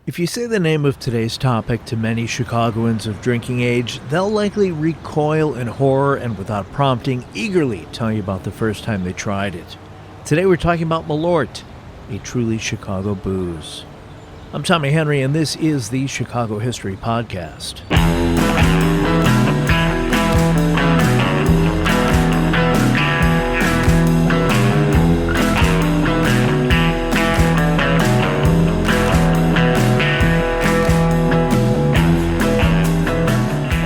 If you say the name of today's topic to many Chicagoans of drinking age, they'll likely recoil in horror and without prompting eagerly tell you about the first time they tried it. Today we're talking about Malört, a truly Chicago booze. I'm Tommy Henry, and this is the Chicago History Podcast.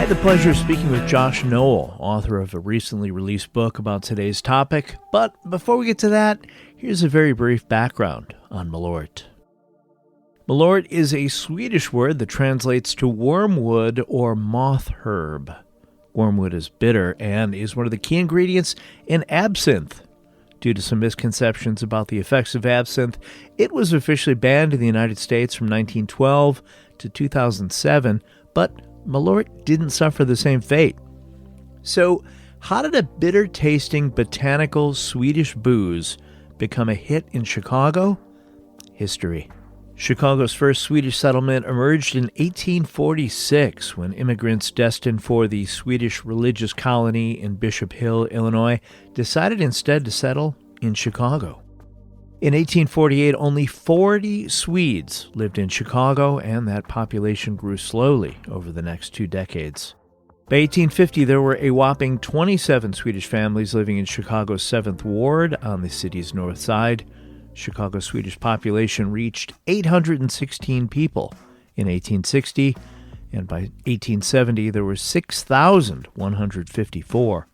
The pleasure of speaking with Josh Noel, author of a recently released book about today's topic. But before we get to that, here's a very brief background on Malört. Malört is a Swedish word that translates to wormwood or moth herb. Wormwood is bitter and is one of the key ingredients in absinthe. Due to some misconceptions about the effects of absinthe, it was officially banned in the United States from 1912 to 2007, but Malört didn't suffer the same fate. So, how did a bitter-tasting botanical Swedish booze become a hit in Chicago? History. Chicago's first Swedish settlement emerged in 1846 when immigrants destined for the Swedish religious colony in Bishop Hill, Illinois, decided instead to settle in Chicago. In 1848, only 40 Swedes lived in Chicago, and that population grew slowly over the next 2 decades. By 1850, there were a whopping 27 Swedish families living in Chicago's 7th Ward on the city's north side. Chicago's Swedish population reached 816 people in 1860, and by 1870, there were 6,154.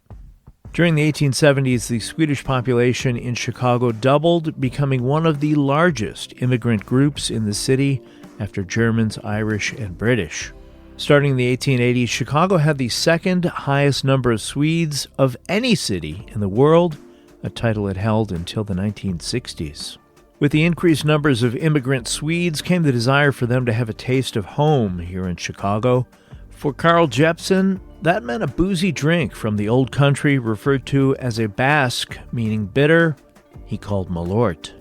During the 1870s, the Swedish population in Chicago doubled, becoming one of the largest immigrant groups in the city after Germans, Irish, and British. Starting in the 1880s, Chicago had the second highest number of Swedes of any city in the world, a title it held until the 1960s. With the increased numbers of immigrant Swedes came the desire for them to have a taste of home here in Chicago. For Carl Jeppsson, that meant a boozy drink from the old country referred to as a Basque, meaning bitter, he called Malört.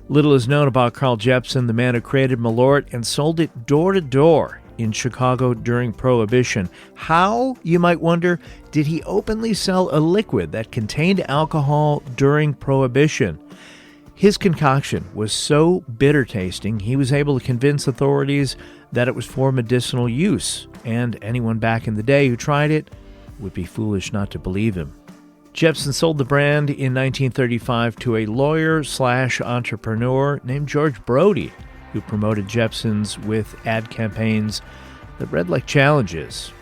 Little is known about Carl Jeppsson, the man who created Malört and sold it door to door in Chicago during Prohibition. How, you might wonder, did he openly sell a liquid that contained alcohol during Prohibition? His concoction was so bitter-tasting, he was able to convince authorities that it was for medicinal use, and anyone back in the day who tried it would be foolish not to believe him. Jeppsson sold the brand in 1935 to a lawyer/entrepreneur named George Brody, who promoted Jeppson's with ad campaigns that read like challenges.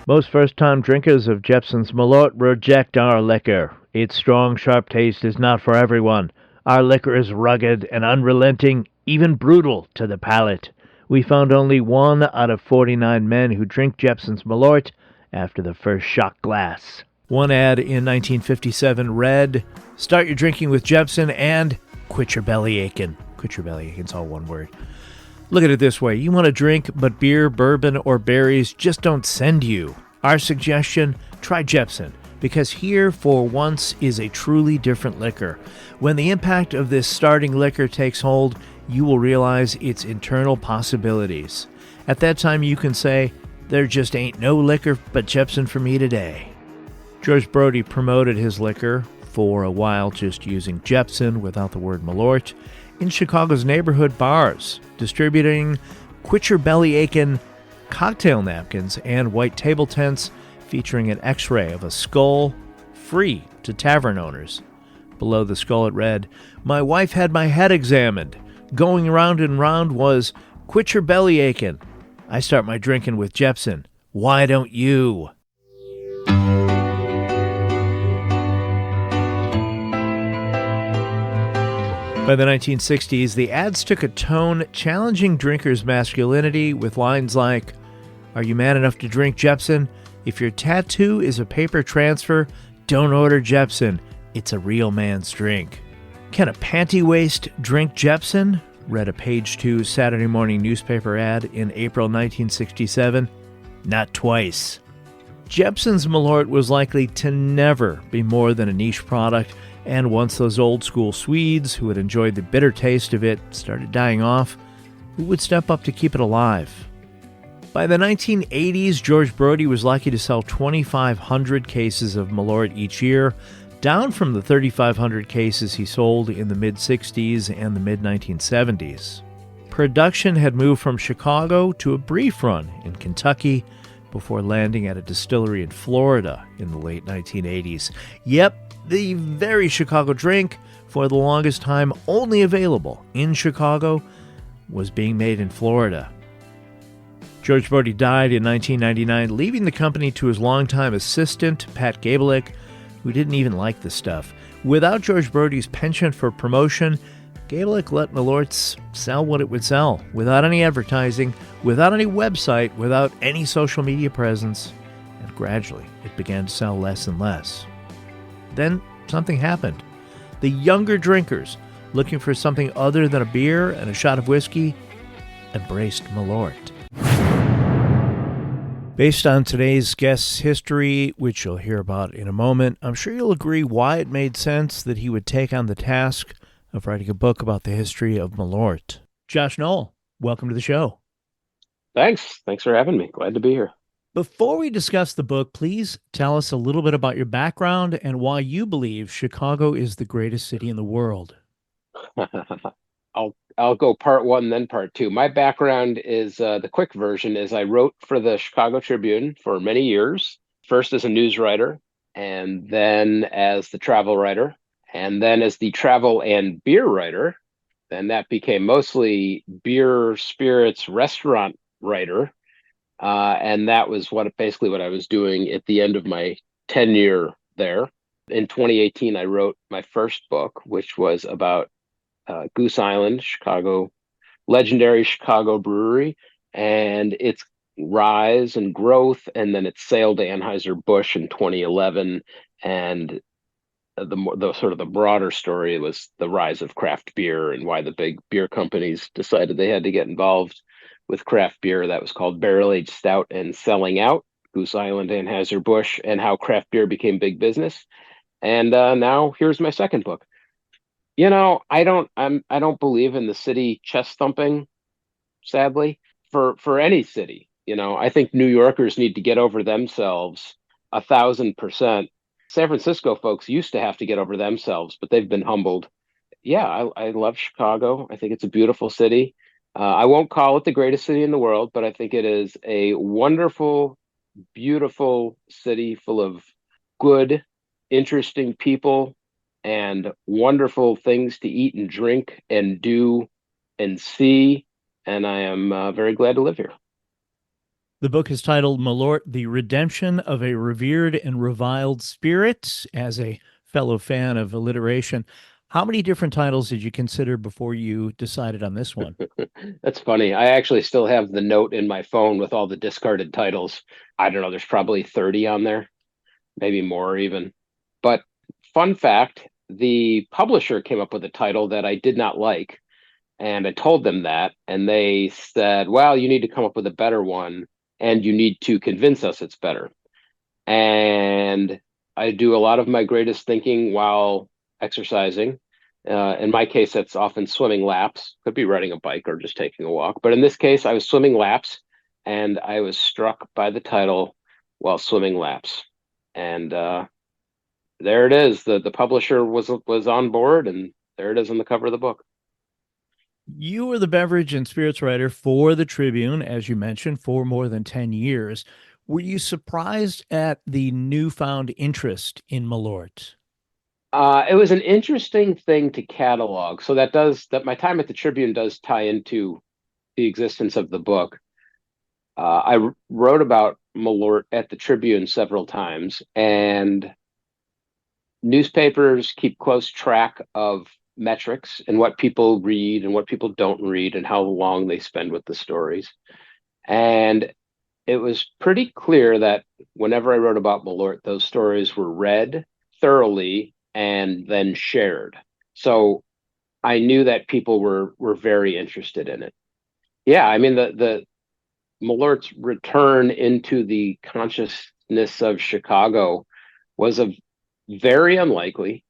Most first-time drinkers of Jeppson's Malört reject our liquor. Its strong, sharp taste is not for everyone. Our liquor is rugged and unrelenting, even brutal to the palate. We found only 1 out of 49 men who drink Jeppson's Malört after the first shot glass. One ad in 1957 read, "Start your drinking with Jeppson and quit your belly aching." Quit your belly aching, it's all one word. Look at it this way. You want to drink, but beer, bourbon, or berries just don't send you. Our suggestion, try Jeppson, because here, for once, is a truly different liquor. When the impact of this starting liquor takes hold, you will realize its internal possibilities. At that time, you can say, there just ain't no liquor but Jeppson for me today. George Brody promoted his liquor, for a while just using Jeppson without the word Malört, in Chicago's neighborhood bars, distributing Quit Your Belly Achin' cocktail napkins and white table tents featuring an x-ray of a skull, free to tavern owners. Below the skull it read, "My wife had my head examined. Going round and round was, quit your belly aching. I start my drinking with Jeppson. Why don't you?" By the 1960s, the ads took a tone challenging drinkers' masculinity with lines like, "Are you man enough to drink Jeppson? If your tattoo is a paper transfer, don't order Jeppson. It's a real man's drink." "Can a panty waist drink Jeppson?" read a Page 2 Saturday morning newspaper ad in April 1967. Not twice. Jeppson's Malört was likely to never be more than a niche product, and once those old-school Swedes who had enjoyed the bitter taste of it started dying off, Who would step up to keep it alive? By the 1980s, George Brody was lucky to sell 2,500 cases of Malört each year, down from the 3,500 cases he sold in the mid-60s and the mid-1970s. Production had moved from Chicago to a brief run in Kentucky before landing at a distillery in Florida in the late 1980s. Yep, the very Chicago drink, for the longest time only available in Chicago, was being made in Florida. George Brody died in 1999, leaving the company to his longtime assistant, Pat Gabelick, who didn't even like the stuff. Without George Brody's penchant for promotion, Gabelick let Malört's sell what it would sell, without any advertising, without any website, without any social media presence, and gradually it began to sell less and less. Then something happened. The younger drinkers, looking for something other than a beer and a shot of whiskey, embraced Malört. Based on today's guest's history, which you'll hear about in a moment, I'm sure you'll agree why it made sense that he would take on the task of writing a book about the history of Malört. Josh Noel, welcome to the show. Thanks for having me. Glad to be here. Before we discuss the book, please tell us a little bit about your background and why you believe Chicago is the greatest city in the world. I'll go part one, then part two. My background is the quick version is I wrote for the Chicago Tribune for many years, first as a news writer, and then as the travel writer, and then as the travel and beer writer. Then that became mostly beer, spirits, restaurant writer. And that was basically what I was doing at the end of my tenure there. In 2018, I wrote my first book, which was about Goose Island, legendary Chicago brewery, and its rise and growth, and then its sale to Anheuser-Busch in 2011. And the broader story was the rise of craft beer and why the big beer companies decided they had to get involved with craft beer. That was called barrel-aged stout and selling out, Goose Island, Anheuser-Busch, and how craft beer became big business. And now here's my second book. I don't believe in the city chest thumping, sadly, for any city. I think New Yorkers need to get over themselves 1,000%. San Francisco folks used to have to get over themselves, but they've been humbled. Yeah, I love Chicago. I think it's a beautiful city. I won't call it the greatest city in the world, but I think it is a wonderful, beautiful city full of good, interesting people and wonderful things to eat and drink and do and see. And I am very glad to live here. The book is titled Malört, The Redemption of a Revered and Reviled Spirit. As a fellow fan of alliteration, how many different titles did you consider before you decided on this one? That's funny. I actually still have the note in my phone with all the discarded titles. I don't know, there's probably 30 on there, maybe more even. But fun fact, the publisher came up with a title that I did not like. And I told them that, and they said, well, you need to come up with a better one, and you need to convince us it's better. And I do a lot of my greatest thinking while exercising. In my case, that's often swimming laps. Could be riding a bike or just taking a walk. But in this case, I was swimming laps, and I was struck by the title while swimming laps. And there it is. The publisher was on board, and there it is on the cover of the book. You were the beverage and spirits writer for the Tribune, as you mentioned, for more than 10 years. Were you surprised at the newfound interest in Malört? It was an interesting thing to catalog. So that my time at the Tribune does tie into the existence of the book. I wrote about Malört at the Tribune several times, and newspapers keep close track of metrics and what people read and what people don't read and how long they spend with the stories. And it was pretty clear that whenever I wrote about Malört, those stories were read thoroughly and then shared. So I knew that people were very interested in it. Yeah, I mean the Malört's return into the consciousness of Chicago was a very unlikely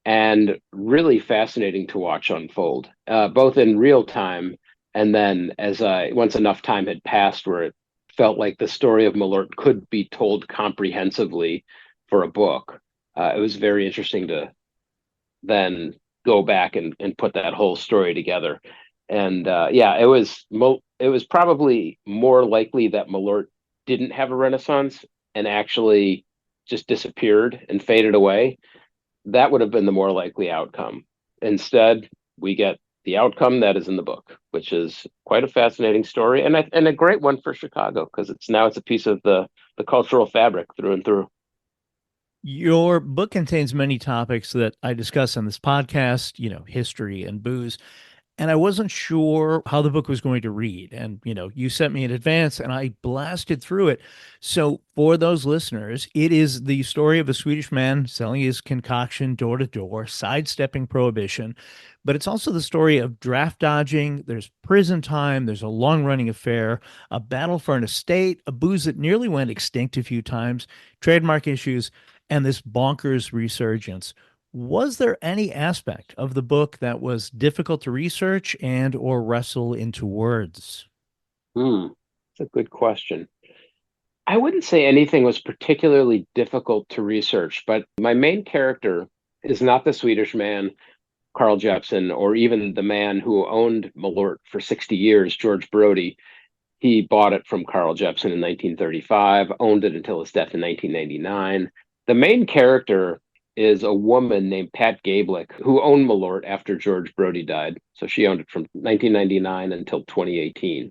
and really fascinating to watch unfold, both in real time And then once enough time had passed where it felt like the story of Malört could be told comprehensively for a book, it was very interesting to then go back and put that whole story together. And yeah, it was probably more likely that Malört didn't have a renaissance and actually just disappeared and faded away. That would have been the more likely outcome. Instead, we get the outcome that is in the book, which is quite a fascinating story and a great one for Chicago because it's a piece of the cultural fabric through and through. Your book contains many topics that I discuss on this podcast, history and booze. And I wasn't sure how the book was going to read. And, you sent me in advance and I blasted through it. So, for those listeners, it is the story of a Swedish man selling his concoction door to door, sidestepping prohibition. But it's also the story of draft dodging. There's prison time. There's a long running affair, a battle for an estate, a booze that nearly went extinct a few times, trademark issues, and this bonkers resurgence. Was there any aspect of the book that was difficult to research and or wrestle into words? Hmm, that's a good question. I wouldn't say anything was particularly difficult to research, but my main character is not the Swedish man, Carl Jeppson, or even the man who owned Malört for 60 years, George Brody. He bought it from Carl Jeppson in 1935, owned it until his death in 1999. The main character is a woman named Pat Gablick, who owned Malört after George Brody died. So she owned it from 1999 until 2018.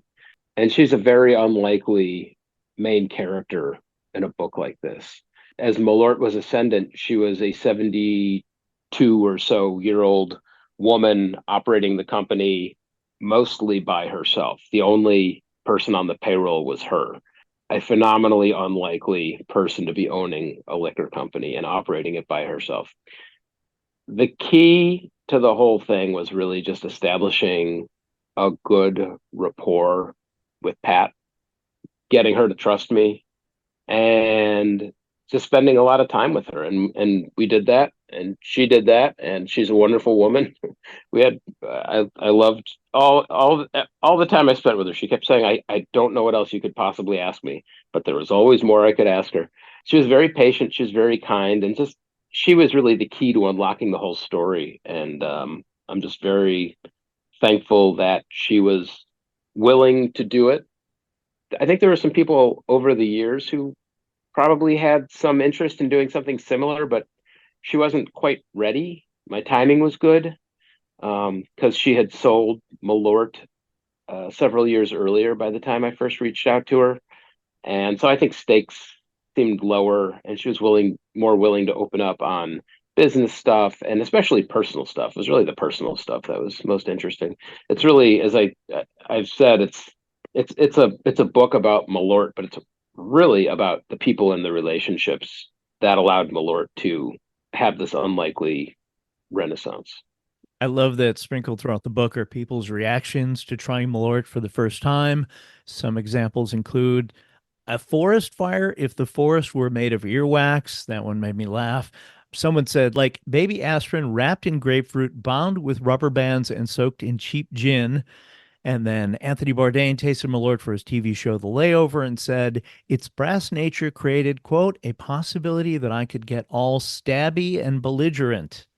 And she's a very unlikely main character in a book like this. As Malört was ascendant, she was a 72 or so year old woman operating the company mostly by herself. The only person on the payroll was her. A phenomenally unlikely person to be owning a liquor company and operating it by herself. The key to the whole thing was really just establishing a good rapport with Pat, getting her to trust me, and just spending a lot of time with her. And we did that, and she did that, and she's a wonderful woman. We had I loved all the time I spent with her. She kept saying, I don't know what else you could possibly ask me, but there was always more I could ask her. She was very patient, she was very kind, and just she was really the key to unlocking the whole story. And I'm just very thankful that she was willing to do it. I think there were some people over the years who probably had some interest in doing something similar, but she wasn't quite ready. My timing was good because she had sold Malört several years earlier by the time I first reached out to her. And so I think stakes seemed lower and she was more willing to open up on business stuff and especially personal stuff. It was really the personal stuff that was most interesting. It's really, as I've said, it's a book about Malört, but it's really about the people and the relationships that allowed Malört to have this unlikely renaissance. I love that sprinkled throughout the book are people's reactions to trying Malort for the first time. Some examples include a forest fire if the forest were made of earwax. That one made me laugh. Someone said, like baby aspirin wrapped in grapefruit, bound with rubber bands, and soaked in cheap gin. And then Anthony Bourdain tasted Malort for his TV show The Layover and said, its brass nature created, quote, a possibility that I could get all stabby and belligerent.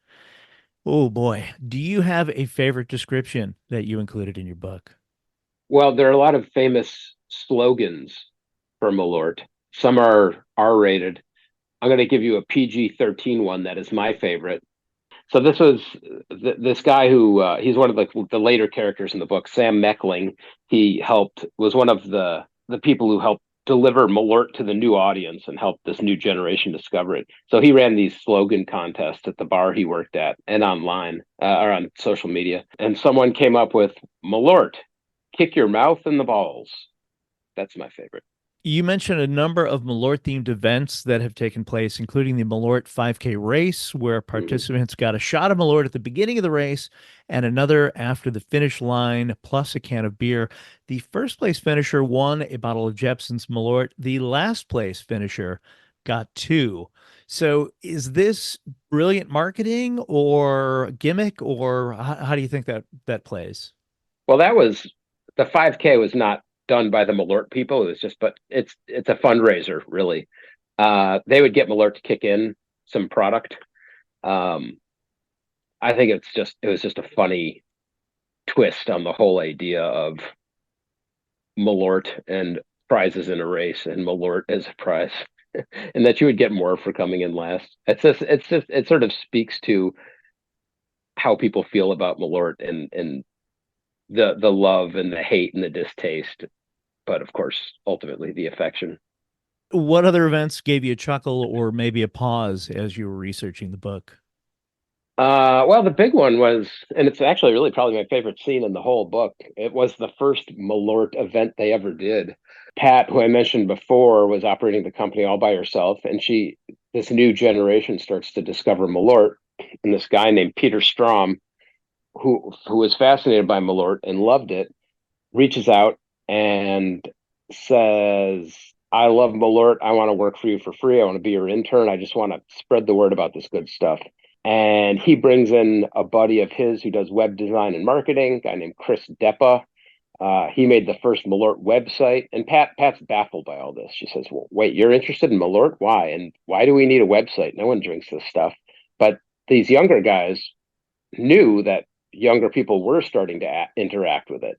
Oh boy. Do you have a favorite description that you included in your book? Well, there are a lot of famous slogans for Malört. Some are R-rated. I'm going to give you a PG-13 one that is my favorite. So this was this guy who he's one of the later characters in the book, Sam Meckling. He helped was one of the people who helped deliver Malört to the new audience and help this new generation discover it. So he ran these slogan contests at the bar he worked at and online or on social media. And someone came up with Malört, kick your mouth in the balls. That's my favorite. You mentioned a number of Malort themed events that have taken place, including the Malort 5K race, where Mhm. participants got a shot of Malort at the beginning of the race and another after the finish line, plus a can of beer. The first place finisher won a bottle of Jepson's Malort. The last place finisher got two. So is this brilliant marketing or gimmick, or how do you think that plays? Well, that was the 5K was not done by the Malört people. It was just, but it's a fundraiser, really. They would get Malört to kick in some product. Um, I think it was just a funny twist on the whole idea of Malört and prizes in a race and Malört as a prize, and that you would get more for coming in last. It sort of speaks to how people feel about Malört and the love and the hate and the distaste, but of course, ultimately the affection. What other events gave you a chuckle or maybe a pause as you were researching the book? Well, the big one was, and it's actually really probably my favorite scene in the whole book. It was the first Malört event they ever did. Pat, who I mentioned before, was operating the company all by herself, and this new generation starts to discover Malört, and this guy named Peter Strom, who was fascinated by Malört and loved it, reaches out and says, "I love Malört. I want to work for you for free. I want to be your intern. I just want to spread the word about this good stuff." And he brings in a buddy of his who does web design and marketing, a guy named Chris Deppa. He made the first Malört website, and Pat's baffled by all this. She says, "Well, wait, you're interested in Malört? Why? And why do we need a website? No one drinks this stuff." But these younger guys knew that younger people were starting to interact with it.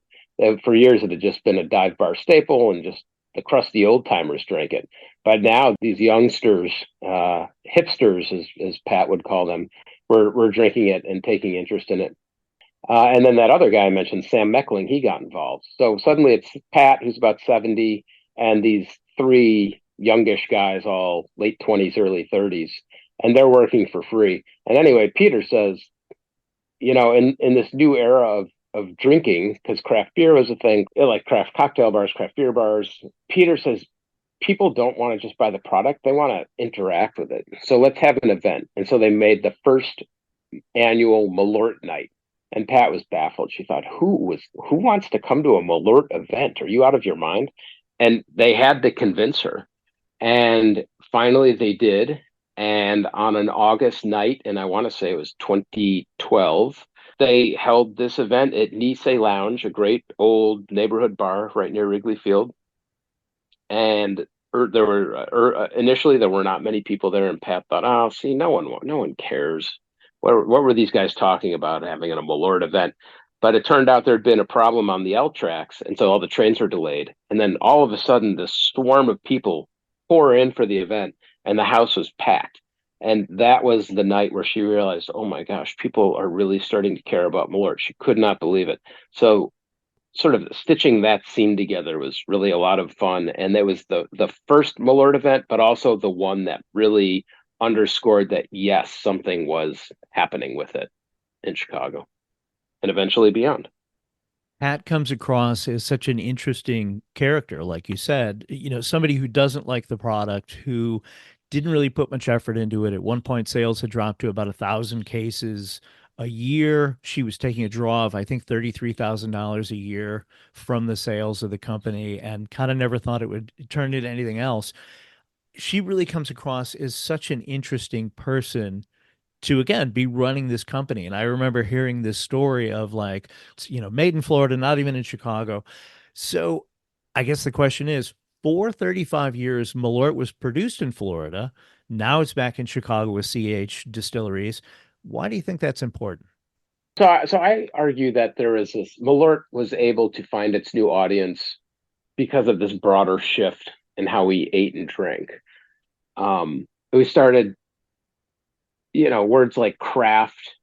For years, it had just been a dive bar staple, and just the crusty old timers drank it. But now these youngsters, hipsters, as Pat would call them, were drinking it and taking interest in it. And then that other guy I mentioned, Sam Meckling, he got involved. So suddenly it's Pat, who's about 70, and these three youngish guys, all late 20s, early 30s, and they're working for free. And anyway, Peter says, in this new era of drinking, because craft beer was a thing, like craft cocktail bars, craft beer bars, Peter says people don't want to just buy the product, they want to interact with it. So let's have an event. And so they made the first annual Malört night. And Pat was baffled. She thought, who wants to come to a Malört event? Are you out of your mind? And they had to convince her. And finally they did. And on an August night, and I want to say it was 2012, they held this event at Nice Lounge, a great old neighborhood bar right near Wrigley Field. And initially there were not many people there, and Pat thought, "Oh, see, no one cares. What were these guys talking about having a Malört event?" But it turned out there'd been a problem on the L tracks, and so all the trains were delayed. And then all of a sudden, this swarm of people pour in for the event, and the house was packed. And that was the night where she realized, oh my gosh, people are really starting to care about Malört. She could not believe it. So sort of stitching that scene together was really a lot of fun. And it was the first Malört event, but also the one that really underscored that, yes, something was happening with it in Chicago and eventually beyond. Pat comes across as such an interesting character, like you said, somebody who doesn't like the product, who didn't really put much effort into it. At one point, sales had dropped to about 1,000 cases a year. She was taking a draw of, I think, $33,000 a year from the sales of the company and kind of never thought it would turn into anything else. She really comes across as such an interesting person to again be running this company. And I remember hearing this story of like, made in Florida, not even in Chicago. So I guess the question is, for 35 years, Malört was produced in Florida. Now it's back in Chicago with CH distilleries. Why do you think that's important? So I argue that there is this Malört was able to find its new audience because of this broader shift in how we ate and drank. We started, words like craft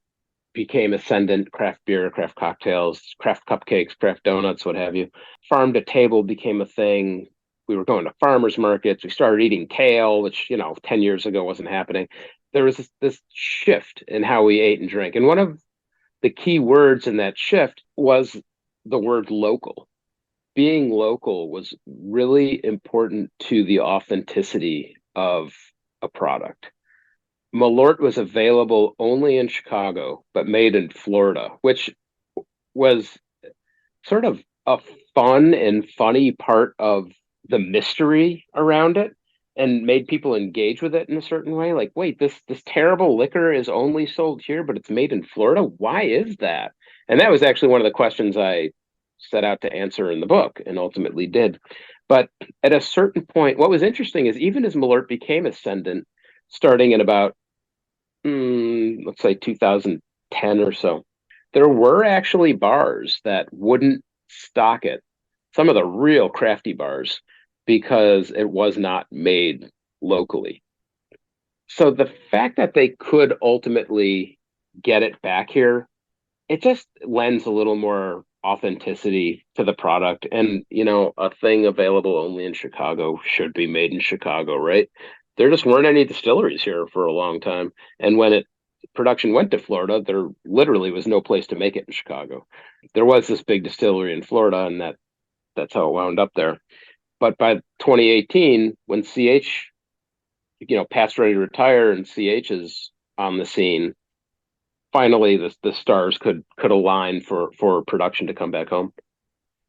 became ascendant, craft beer, craft cocktails, craft cupcakes, craft donuts, what have you. Farm to table became a thing. We were going to farmers markets. We started eating kale, which, 10 years ago wasn't happening. There was this shift in how we ate and drank. And one of the key words in that shift was the word local. Being local was really important to the authenticity of a product. Malört was available only in Chicago, but made in Florida, which was sort of a fun and funny part of the mystery around it and made people engage with it in a certain way. Like, wait, this terrible liquor is only sold here, but it's made in Florida. Why is that? And that was actually one of the questions I set out to answer in the book and ultimately did. But at a certain point, what was interesting is even as Malört became ascendant, starting in about, let's say 2010 or so, there were actually bars that wouldn't stock it, some of the real crafty bars, because it was not made locally. So the fact that they could ultimately get it back here, it just lends a little more authenticity to the product. And, a thing available only in Chicago should be made in Chicago, right? There just weren't any distilleries here for a long time. And when production went to Florida, there literally was no place to make it in Chicago. There was this big distillery in Florida, and that's how it wound up there. But by 2018, when CH, passed ready to retire and CH is on the scene, finally the stars could align for production to come back home.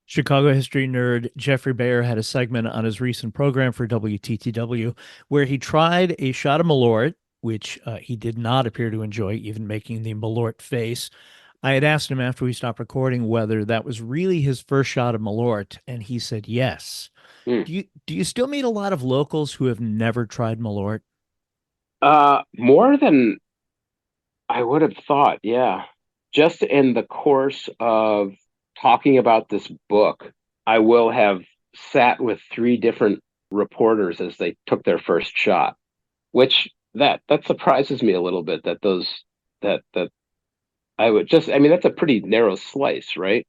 Chicago history nerd Jeffrey Bayer had a segment on his recent program for WTTW where he tried a shot of Malört, which he did not appear to enjoy, even making the Malört face. I had asked him after we stopped recording whether that was really his first shot of Malört, and he said yes. Mm. Do you still meet a lot of locals who have never tried Malört? More than I would have thought, yeah. Just in the course of talking about this book, I will have sat with three different reporters as they took their first shot, which that surprises me a little bit that that I would just, I mean, that's a pretty narrow slice, right?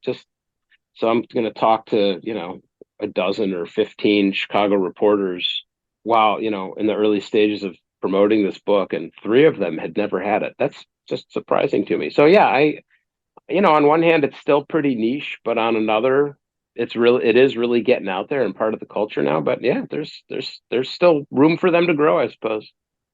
Just so I'm going to talk to, a dozen or 15 Chicago reporters while, in the early stages of promoting this book, and three of them had never had it. That's just surprising to me. So yeah, on one hand, it's still pretty niche, but on another, it is really getting out there and part of the culture now. But yeah, there's still room for them to grow, I suppose.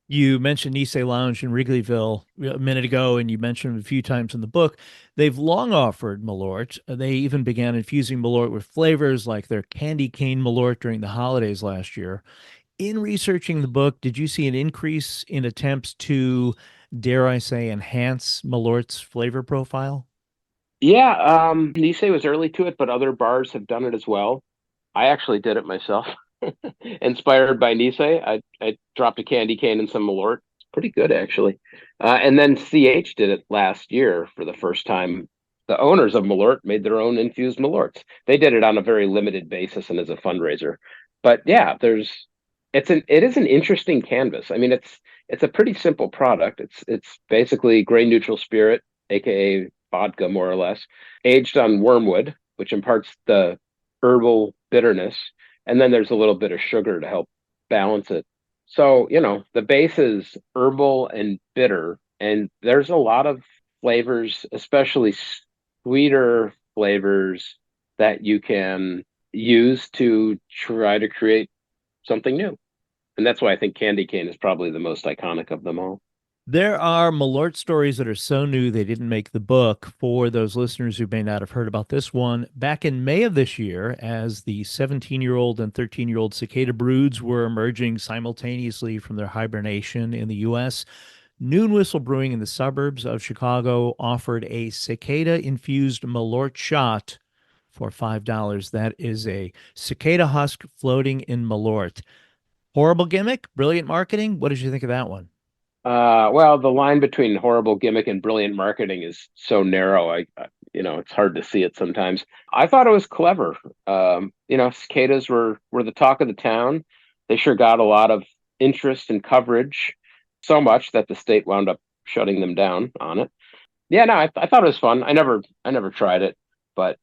You mentioned Nice Lounge in Wrigleyville a minute ago, and you mentioned it a few times in the book. They've long offered Malört. They even began infusing Malört with flavors like their candy cane Malört during the holidays last year. In researching the book, did you see an increase in attempts to, dare I say, enhance Malört's flavor profile? Yeah, Nice was early to it, but other bars have done it as well. I actually did it myself. Inspired by Nice, I dropped a candy cane and some Malört. It's pretty good, actually. And then CH did it last year for the first time. The owners of Malört made their own infused Malörts. They did it on a very limited basis and as a fundraiser. But yeah, it is an interesting canvas. I mean, it's a pretty simple product. It's basically grain neutral spirit, aka vodka, more or less, aged on wormwood, which imparts the herbal bitterness, and then there's a little bit of sugar to help balance it. So, the base is herbal and bitter, and there's a lot of flavors, especially sweeter flavors, that you can use to try to create something new. And that's why I think candy cane is probably the most iconic of them all. There are Malört stories that are so new they didn't make the book. For those listeners who may not have heard about this one, back in May of this year, as the 17-year-old and 13-year-old cicada broods were emerging simultaneously from their hibernation in the U.S., Noon Whistle Brewing in the suburbs of Chicago offered a cicada-infused Malört shot for $5. That is a cicada husk floating in Malört. Horrible gimmick, brilliant marketing. What did you think of that one? Well, the line between horrible gimmick and brilliant marketing is so narrow. It's hard to see it sometimes. I thought it was clever. Cicadas were the talk of the town. They sure got a lot of interest and coverage, so much that the state wound up shutting them down on it. Yeah, no, I thought it was fun. I never tried it, but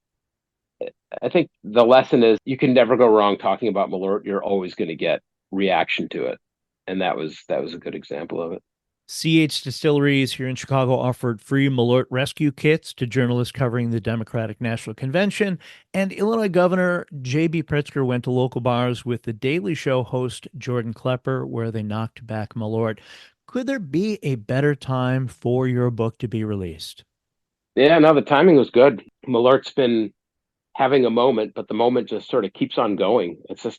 I think the lesson is you can never go wrong talking about Malört. You're always going to get reaction to it, and that was a good example of it. CH Distilleries here in Chicago offered free Malört rescue kits to journalists covering the Democratic National Convention, and Illinois Governor J.B. Pritzker went to local bars with the Daily Show host Jordan Klepper, where they knocked back Malört. Could there be a better time for your book to be released? Yeah, no, the timing was good. Malört's been having a moment, but the moment just sort of keeps on going. It's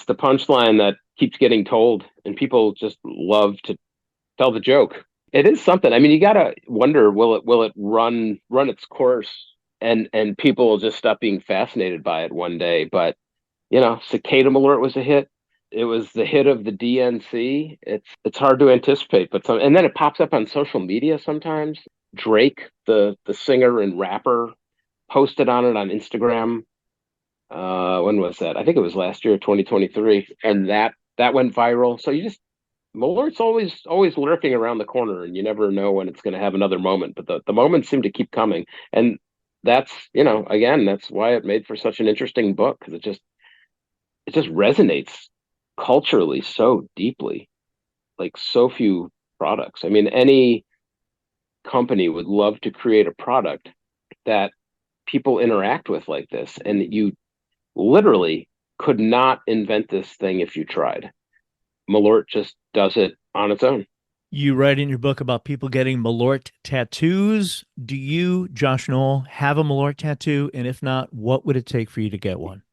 the punchline that keeps getting told, and people just love to tell the joke. It is something. I mean, you gotta wonder, will it run its course and people will just stop being fascinated by it one day. But Cicada Malört was a hit. It was the hit of the DNC. It's hard to anticipate, but and then it pops up on social media sometimes. Drake, the singer and rapper, posted on it on Instagram. When was that? I think it was last year, 2023, and that went viral. So Malört's always lurking around the corner, and you never know when it's going to have another moment. But the moments seem to keep coming, and that's again, that's why it made for such an interesting book, because it just resonates culturally so deeply, like so few products. I mean, any company would love to create a product that people interact with like this, and you literally could not invent this thing if you tried. Malört just does it on its own. You write in your book about people getting Malört tattoos. Do you, Josh Noel, have a Malört tattoo? And if not, what would it take for you to get one?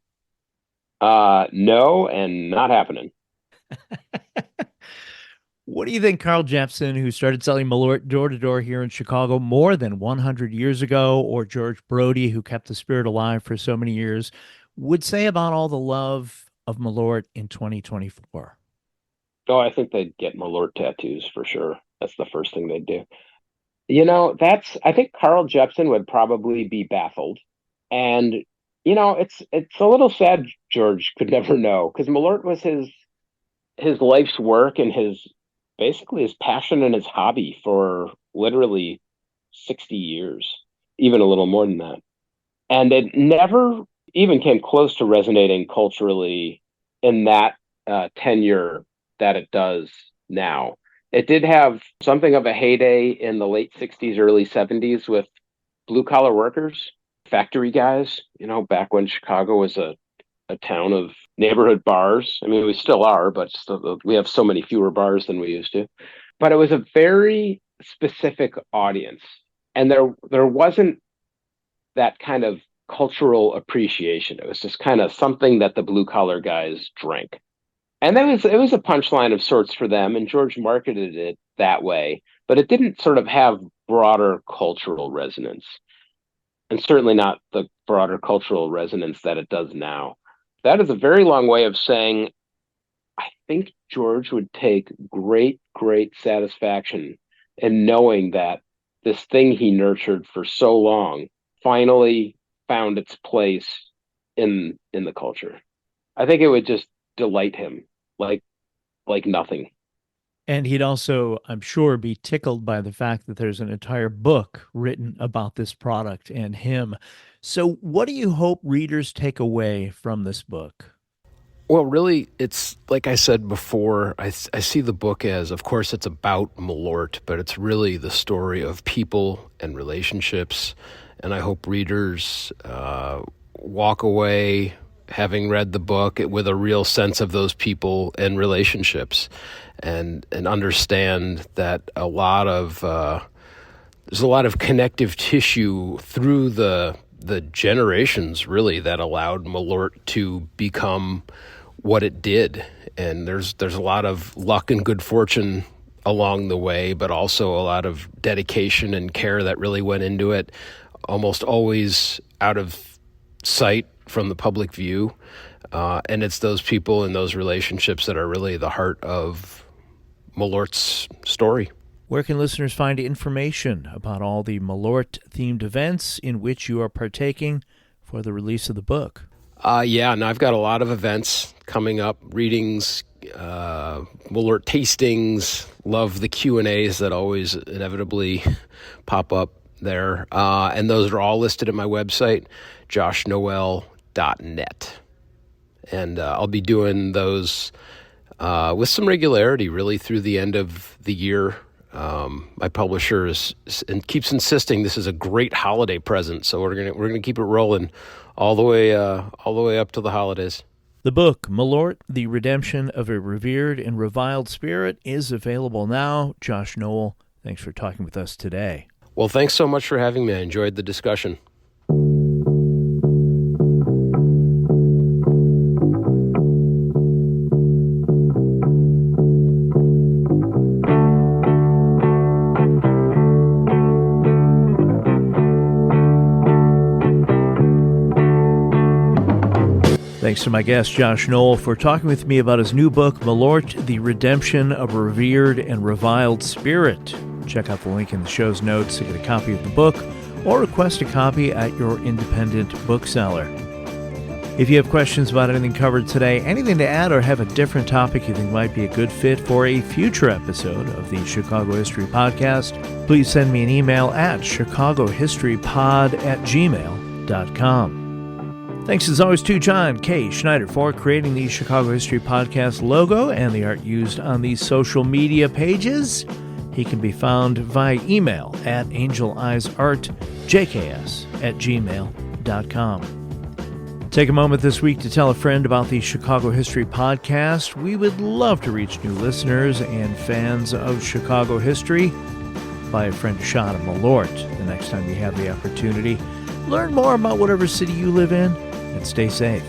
No, and not happening. What do you think Carl Jepsen, who started selling Malört door to door here in Chicago more than 100 years ago, or George Brody, who kept the spirit alive for so many years, would say about all the love of Malört in 2024? Oh, I think they'd get Malört tattoos for sure. That's the first thing they'd do. I think Carl Jepsen would probably be baffled. And, it's a little sad George could never know, because Malört was his life's work and basically his passion and his hobby for literally 60 years, even a little more than that. And it never even came close to resonating culturally in that tenure that it does now. It did have something of a heyday in the late 60s, early 70s with blue collar workers, factory guys, back when Chicago was a town of neighborhood bars. I mean, we still are, but we have so many fewer bars than we used to. But it was a very specific audience. And there wasn't that kind of cultural appreciation. It was just kind of something that the blue collar guys drank. And it was a punchline of sorts for them, and George marketed it that way, but it didn't sort of have broader cultural resonance, and certainly not the broader cultural resonance that it does now. That is a very long way of saying I think George would take great, great satisfaction in knowing that this thing he nurtured for so long finally found its place in the culture. I think it would just delight him like nothing. And he'd also, I'm sure, be tickled by the fact that there's an entire book written about this product and him. So, what do you hope readers take away from this book? Well, really, it's like I said before, I see the book as, of course, it's about Malört, but it's really the story of people and relationships. And I hope readers walk away having read the book with a real sense of those people and relationships, and understand that there's a lot of connective tissue through the generations, really, that allowed Malört to become what it did. And there's a lot of luck and good fortune along the way, but also a lot of dedication and care that really went into it, almost always out of sight from the public view. And it's those people and those relationships that are really the heart of Malört's story. Where can listeners find information about all the Malört-themed events in which you are partaking for the release of the book? I've got a lot of events coming up, readings, Malört tastings, love the Q&As that always inevitably pop up there. And those are all listed at my website, joshnoel.net. And I'll be doing those with some regularity, really, through the end of the year. My publisher keeps insisting this is a great holiday present, so we're gonna keep it rolling all the way up to the holidays. The book, Malört, The Redemption of a Revered and Reviled Spirit, is available now. Josh Noel, thanks for talking with us today. Well, thanks so much for having me. I enjoyed the discussion. Thanks to my guest, Josh Noel, for talking with me about his new book, Malört, The Redemption of a Revered and Reviled Spirit. Check out the link in the show's notes to get a copy of the book or request a copy at your independent bookseller. If you have questions about anything covered today, anything to add, or have a different topic you think might be a good fit for a future episode of the Chicago History Podcast, please send me an email at chicagohistorypod@gmail.com. Thanks as always to John K. Schneider for creating the Chicago History Podcast logo and the art used on these social media pages. He can be found via email at angeleyesartjks@gmail.com. Take a moment this week to tell a friend about the Chicago History Podcast. We would love to reach new listeners and fans of Chicago history. Buy a friend a shot of Malört the next time you have the opportunity. Learn more about whatever city you live in, and stay safe.